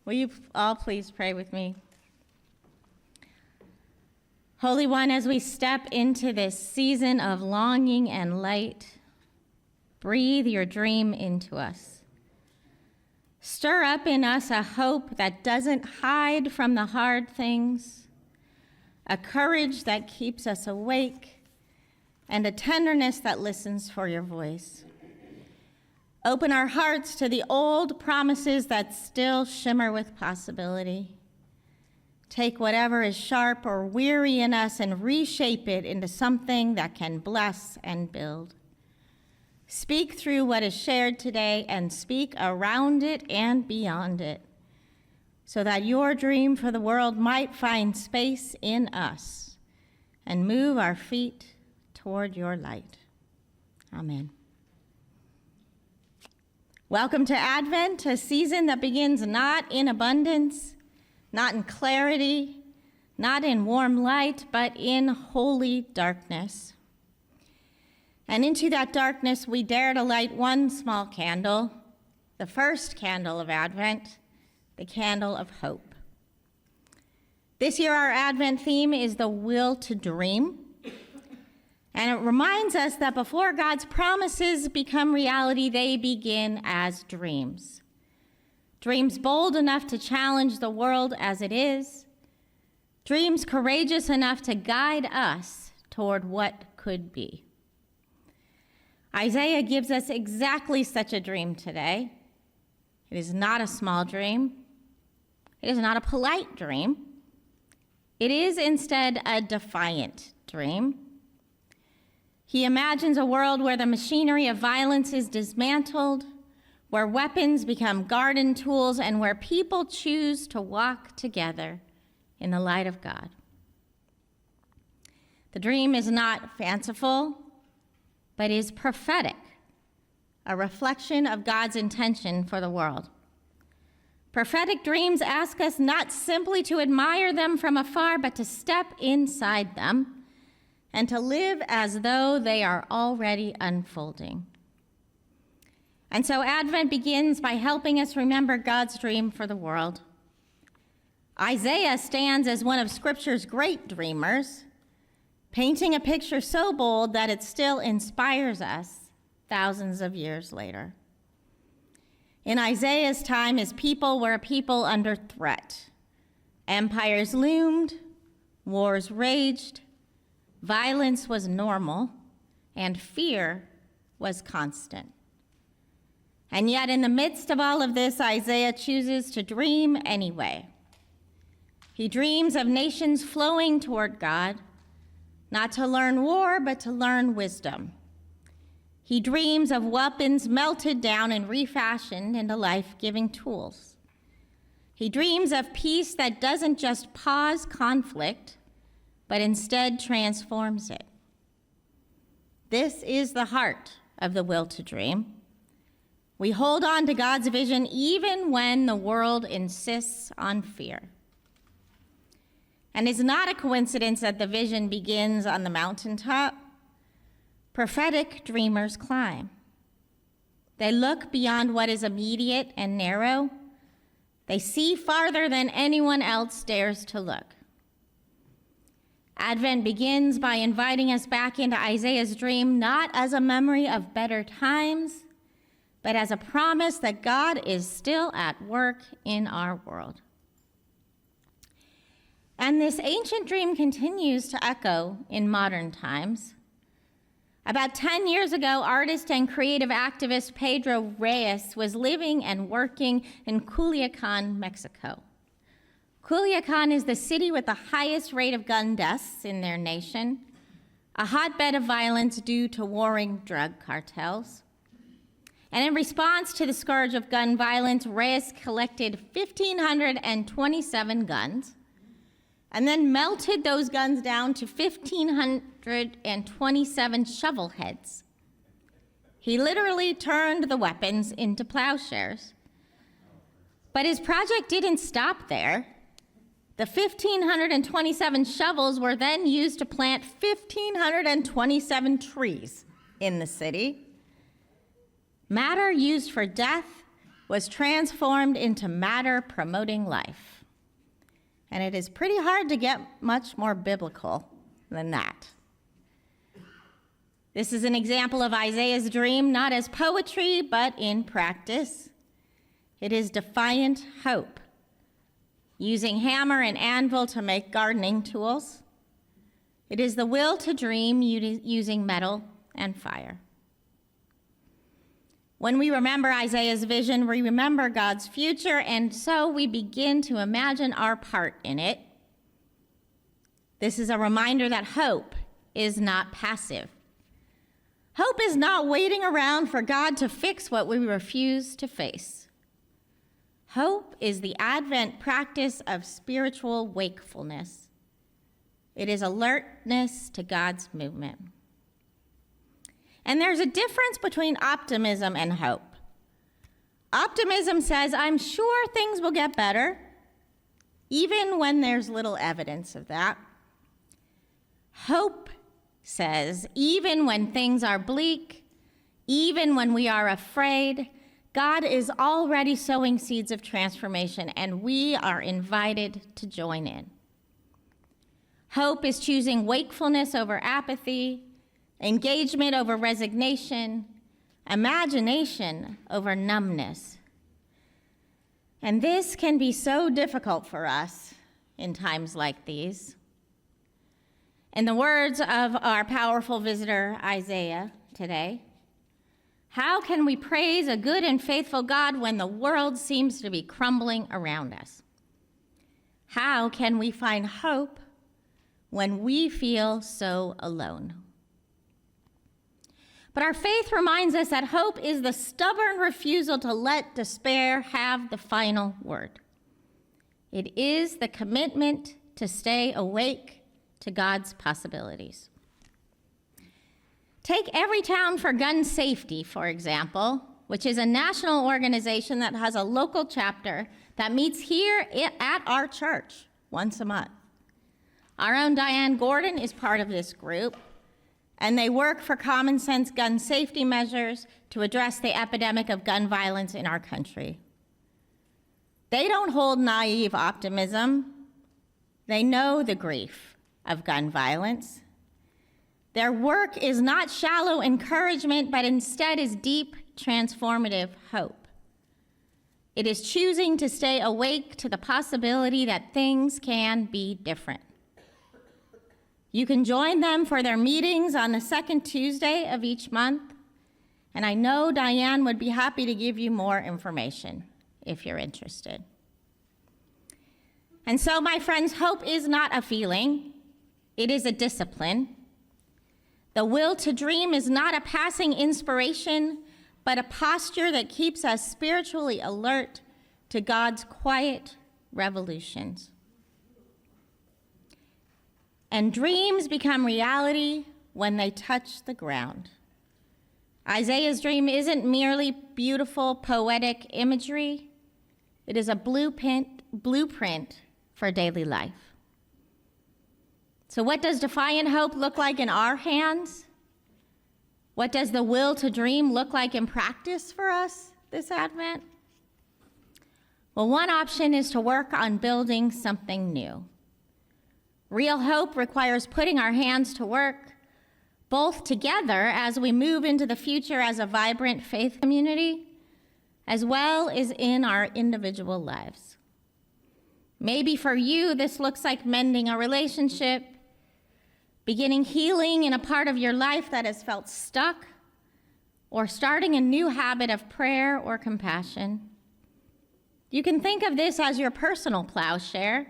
Will you all please pray with me? Holy One, as we step into this season of longing and light, breathe your dream into us. Stir up in us a hope that doesn't hide from the hard things, a courage that keeps us awake, and a tenderness that listens for your voice. Open our hearts to the old promises that still shimmer with possibility. Take whatever is sharp or weary in us and reshape it into something that can bless and build. Speak through what is shared today and speak around it and beyond it, so that your dream for the world might find space in us and move our feet toward your light. Amen. Welcome to Advent, a season that begins not in abundance, not in clarity, not in warm light, but in holy darkness. And into that darkness, we dare to light one small candle, the first candle of Advent, the candle of hope. This year, our Advent theme is the will to dream. And it reminds us that before God's promises become reality, they begin as dreams. Dreams bold enough to challenge the world as it is. Dreams courageous enough to guide us toward what could be. Isaiah gives us exactly such a dream today. It is not a small dream. It is not a polite dream. It is instead a defiant dream. He imagines a world where the machinery of violence is dismantled, where weapons become garden tools, and where people choose to walk together in the light of God. The dream is not fanciful, but is prophetic, a reflection of God's intention for the world. Prophetic dreams ask us not simply to admire them from afar, but to step inside them and to live as though they are already unfolding. And so Advent begins by helping us remember God's dream for the world. Isaiah stands as one of Scripture's great dreamers, painting a picture so bold that it still inspires us thousands of years later. In Isaiah's time, his people were a people under threat. Empires loomed, wars raged, violence was normal, and fear was constant. And yet, in the midst of all of this, Isaiah chooses to dream anyway. He dreams of nations flowing toward God, not to learn war, but to learn wisdom. He dreams of weapons melted down and refashioned into life-giving tools. He dreams of peace that doesn't just pause conflict, but instead transforms it. This is the heart of the will to dream. We hold on to God's vision even when the world insists on fear. And it's not a coincidence that the vision begins on the mountaintop. Prophetic dreamers climb. They look beyond what is immediate and narrow. They see farther than anyone else dares to look. Advent begins by inviting us back into Isaiah's dream, not as a memory of better times, but as a promise that God is still at work in our world. And this ancient dream continues to echo in modern times. About 10 years ago, artist and creative activist Pedro Reyes was living and working in Culiacan, Mexico. Culiacan is the city with the highest rate of gun deaths in their nation, a hotbed of violence due to warring drug cartels. And in response to the scourge of gun violence, Reyes collected 1,527 guns and then melted those guns down to 1,527 shovel heads. He literally turned the weapons into plowshares. But his project didn't stop there. The 1,527 shovels were then used to plant 1,527 trees in the city. Matter used for death was transformed into matter promoting life. And it is pretty hard to get much more biblical than that. This is an example of Isaiah's dream, not as poetry, but in practice. It is defiant hope, using hammer and anvil to make gardening tools. It is the will to dream using metal and fire. When we remember Isaiah's vision, we remember God's future, and so we begin to imagine our part in it. This is a reminder that hope is not passive. Hope is not waiting around for God to fix what we refuse to face. Hope is the Advent practice of spiritual wakefulness. It is alertness to God's movement. And there's a difference between optimism and hope. Optimism says, I'm sure things will get better, even when there's little evidence of that. Hope says, even when things are bleak, even when we are afraid, God is already sowing seeds of transformation, and we are invited to join in. Hope is choosing wakefulness over apathy, engagement over resignation, imagination over numbness. And this can be so difficult for us in times like these. In the words of our powerful visitor, Isaiah, today, how can we praise a good and faithful God when the world seems to be crumbling around us? How can we find hope when we feel so alone? But our faith reminds us that hope is the stubborn refusal to let despair have the final word. It is the commitment to stay awake to God's possibilities. Take Everytown for Gun Safety, for example, which is a national organization that has a local chapter that meets here at our church once a month. Our own Diane Gordon is part of this group, and they work for common sense gun safety measures to address the epidemic of gun violence in our country. They don't hold naive optimism. They know the grief of gun violence. Their work is not shallow encouragement, but instead is deep, transformative hope. It is choosing to stay awake to the possibility that things can be different. You can join them for their meetings on the second Tuesday of each month, and I know Diane would be happy to give you more information if you're interested. And so, my friends, hope is not a feeling. It is a discipline. The will to dream is not a passing inspiration, but a posture that keeps us spiritually alert to God's quiet revolutions. And dreams become reality when they touch the ground. Isaiah's dream isn't merely beautiful, poetic imagery. It is a blueprint for daily life. So what does defiant hope look like in our hands? What does the will to dream look like in practice for us this Advent? Well, one option is to work on building something new. Real hope requires putting our hands to work, both together as we move into the future as a vibrant faith community, as well as in our individual lives. Maybe for you, this looks like mending a relationship, beginning healing in a part of your life that has felt stuck, or starting a new habit of prayer or compassion. You can think of this as your personal plowshare,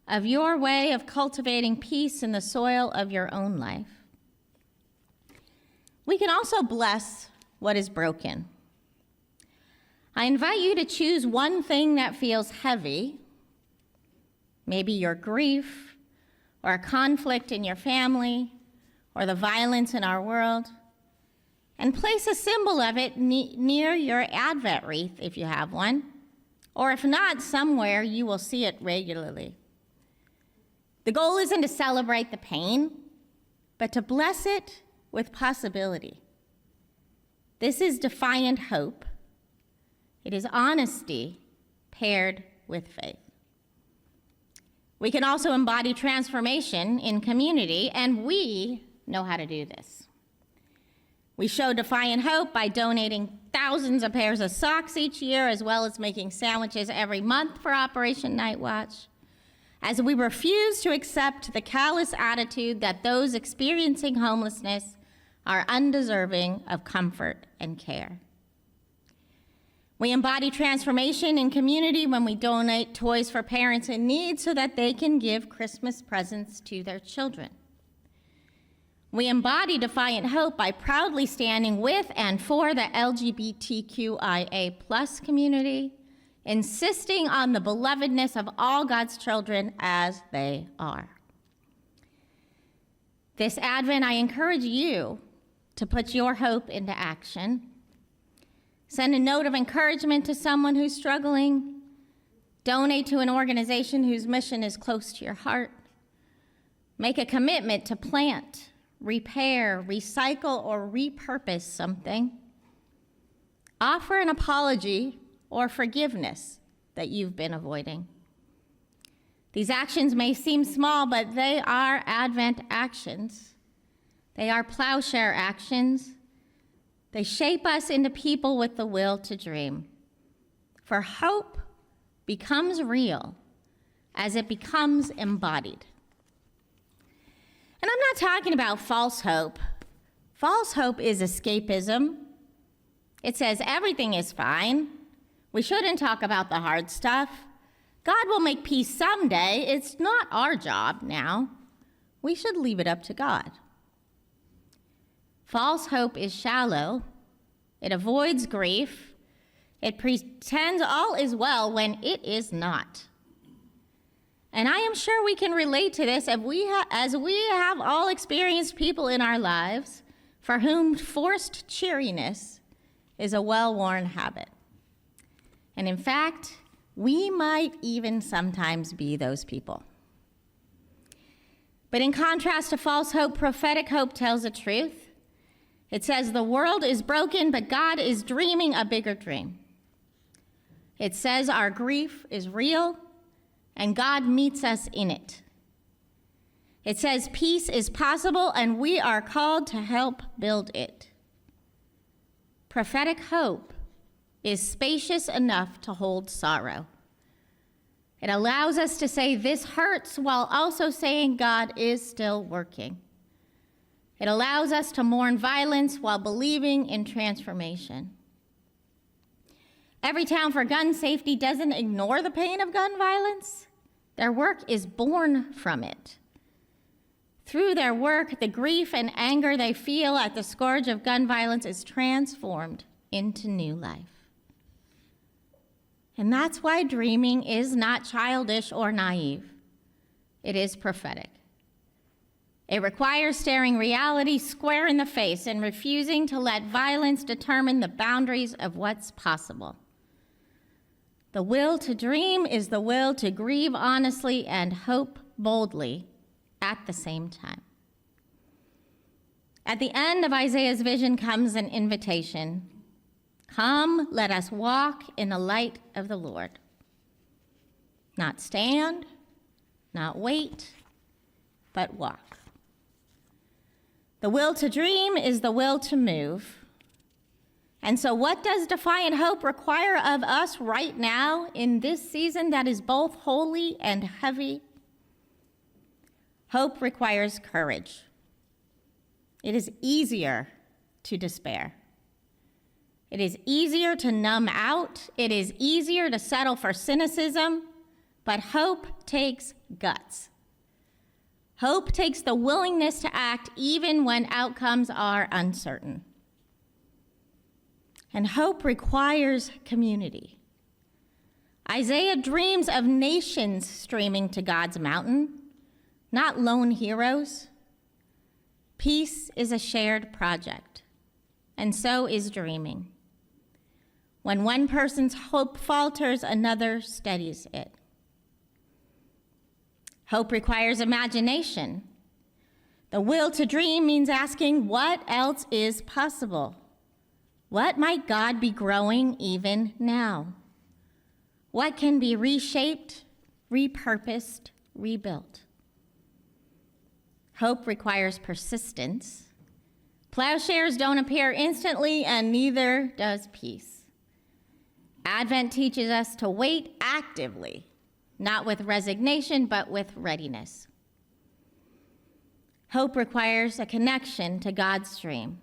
of your way of cultivating peace in the soil of your own life. We can also bless what is broken. I invite you to choose one thing that feels heavy, maybe your grief, or a conflict in your family, or the violence in our world, and place a symbol of it near your Advent wreath if you have one, or if not, somewhere you will see it regularly. The goal isn't to celebrate the pain, but to bless it with possibility. This is defiant hope, It is honesty paired with faith. We can also embody transformation in community, and we know how to do this. We show Defiant Hope by donating thousands of pairs of socks each year, as well as making sandwiches every month for Operation Night Watch, as we refuse to accept the callous attitude that those experiencing homelessness are undeserving of comfort and care. We embody transformation in community when we donate toys for parents in need so that they can give Christmas presents to their children. We embody Defiant Hope by proudly standing with and for the LGBTQIA+ community, insisting on the belovedness of all God's children as they are. This Advent, I encourage you to put your hope into action. Send a note of encouragement to someone who's struggling. Donate to an organization whose mission is close to your heart. Make a commitment to plant, repair, recycle, or repurpose something. Offer an apology or forgiveness that you've been avoiding. These actions may seem small, but they are Advent actions. They are plowshare actions. They shape us into people with the will to dream. For hope becomes real as it becomes embodied. And I'm not talking about false hope. False hope is escapism. It says everything is fine. We shouldn't talk about the hard stuff. God will make peace someday. It's not our job now. We should leave it up to God. False hope is shallow. It avoids grief. It pretends all is well when it is not. And I am sure we can relate to this as we have all experienced people in our lives for whom forced cheeriness is a well-worn habit. And in fact, we might even sometimes be those people. But in contrast to false hope, prophetic hope tells the truth. It says the world is broken, but God is dreaming a bigger dream. It says our grief is real, and God meets us in it. It says peace is possible, and we are called to help build it. Prophetic hope is spacious enough to hold sorrow. It allows us to say this hurts while also saying God is still working. It allows us to mourn violence while believing in transformation. Everytown for Gun Safety doesn't ignore the pain of gun violence. Their work is born from it. Through their work, the grief and anger they feel at the scourge of gun violence is transformed into new life. And that's why dreaming is not childish or naive. It is prophetic. It requires staring reality square in the face and refusing to let violence determine the boundaries of what's possible. The will to dream is the will to grieve honestly and hope boldly at the same time. At the end of Isaiah's vision comes an invitation. Come, let us walk in the light of the Lord. Not stand, not wait, but walk. The will to dream is the will to move. And so what does Defiant Hope require of us right now in this season that is both holy and heavy? Hope requires courage. It is easier to despair. It is easier to numb out. It is easier to settle for cynicism, but hope takes guts. Hope takes the willingness to act even when outcomes are uncertain. And hope requires community. Isaiah dreams of nations streaming to God's mountain, not lone heroes. Peace is a shared project, and so is dreaming. When one person's hope falters, another steadies it. Hope requires imagination. The will to dream means asking, what else is possible? What might God be growing even now? What can be reshaped, repurposed, rebuilt? Hope requires persistence. Plowshares don't appear instantly, and neither does peace. Advent teaches us to wait actively, not with resignation, but with readiness. Hope requires a connection to God's stream.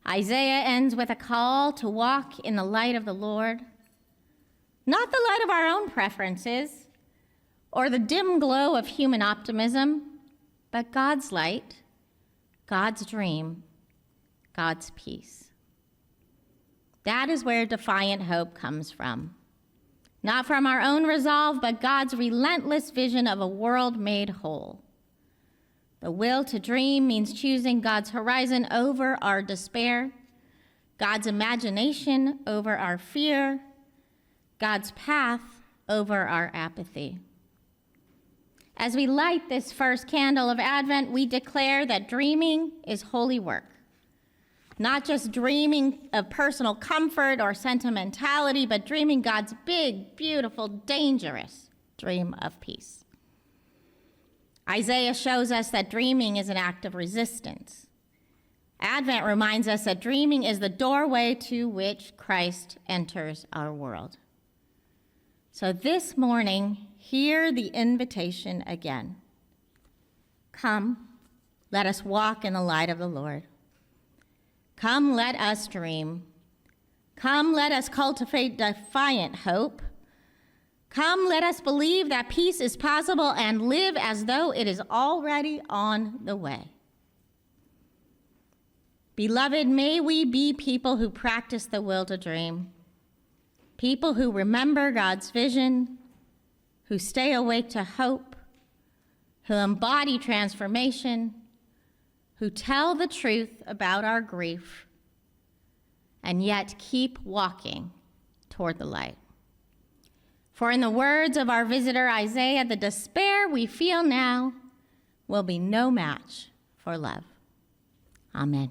Isaiah ends with a call to walk in the light of the Lord, not the light of our own preferences or the dim glow of human optimism, but God's light, God's dream, God's peace. That is where defiant hope comes from. Not from our own resolve, but God's relentless vision of a world made whole. The will to dream means choosing God's horizon over our despair, God's imagination over our fear, God's path over our apathy. As we light this first candle of Advent, we declare that dreaming is holy work. Not just dreaming of personal comfort or sentimentality, but dreaming God's big, beautiful, dangerous dream of peace. Isaiah shows us that dreaming is an act of resistance. Advent reminds us that dreaming is the doorway to which Christ enters our world. So this morning, hear the invitation again. Come, let us walk in the light of the Lord. Come, let us dream. Come, let us cultivate defiant hope. Come, let us believe that peace is possible and live as though it is already on the way. Beloved, may we be people who practice the will to dream, people who remember God's vision, who stay awake to hope, who embody transformation, who tell the truth about our grief, and yet keep walking toward the light. For in the words of our visitor Isaiah, the despair we feel now will be no match for love. Amen.